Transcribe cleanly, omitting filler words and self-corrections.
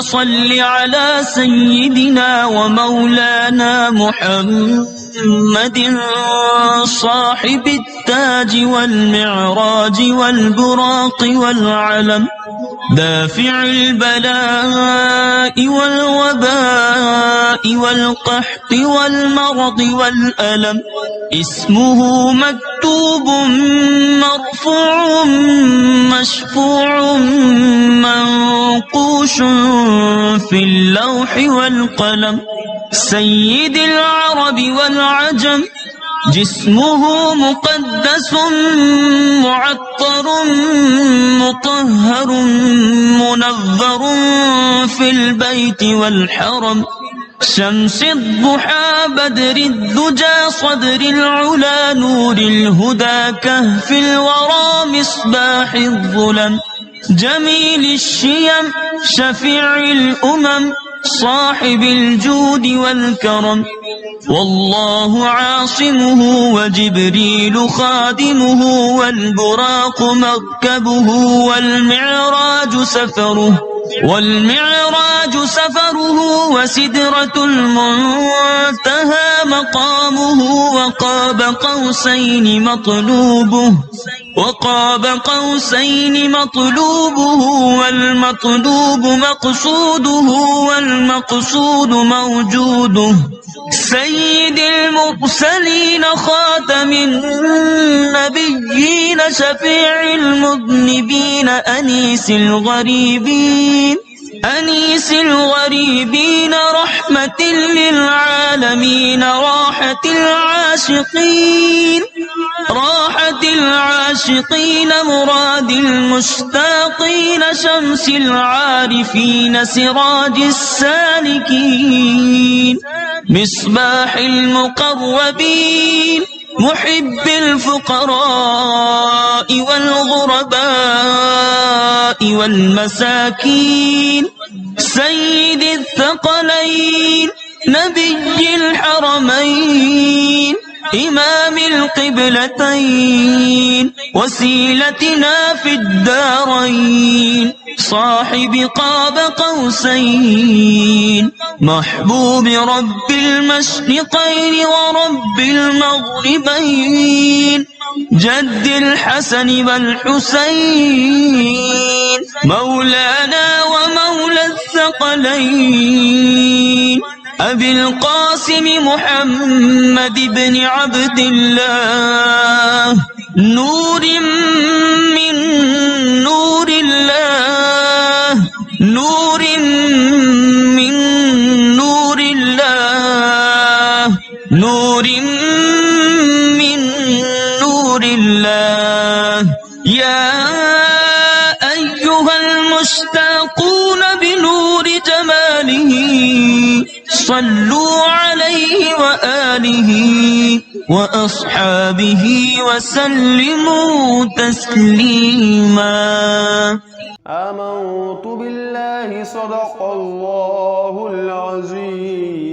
صل على سيدنا ومولانا محمد صاحب التاج والمعراج والبراق والعلم، دافع البلاء والوباء والقحط والمرض والألم. اسمه مكتوب مرفوع مشفوع منقوش في اللوح والقلم. سيد العرب والعجم، جسمه مقدس معطر مطهر منظر في البيت والحرم. شمس الضحى بدر الدجى صدر العلا نور الهدى كهف الورى مصباح الظلم. جميل الشيم شفيع الأمم صاحب الجود والكرم. والله عاصمه وجبريل خادمه والبراق مركبه والمعراج سفره وسدرة المنتهى مقامه. وقاب قوسين مطلوبه والمطلوب مقصوده والمقصود موجوده. سيد المرسلين خاتم النبيين شفيع المذنبين أنيس الغريبين رحمة للعالمين راحة العاشقين مراد المشتاقين شمس العارفين سراج السالكين مصباح المقربين محب الفقراء والغرباء والمساكين. سيد الثقلين نبي الحرمين إمام القبلتين وسيلتنا في الدارين صاحب قاب قوسين محبوب رب المشرقين ورب المغربين جد الحسن والحسين مولانا ومولى الثقلين أبي القاسم محمد بن عبد الله نور من نور الله نور من نور الله نور من نور الله. يا أيها المشتاقون بنور جماله صلوا عليه وآله وأصحابه وسلموا تسليما. آمنت بالله صدق الله العظيم.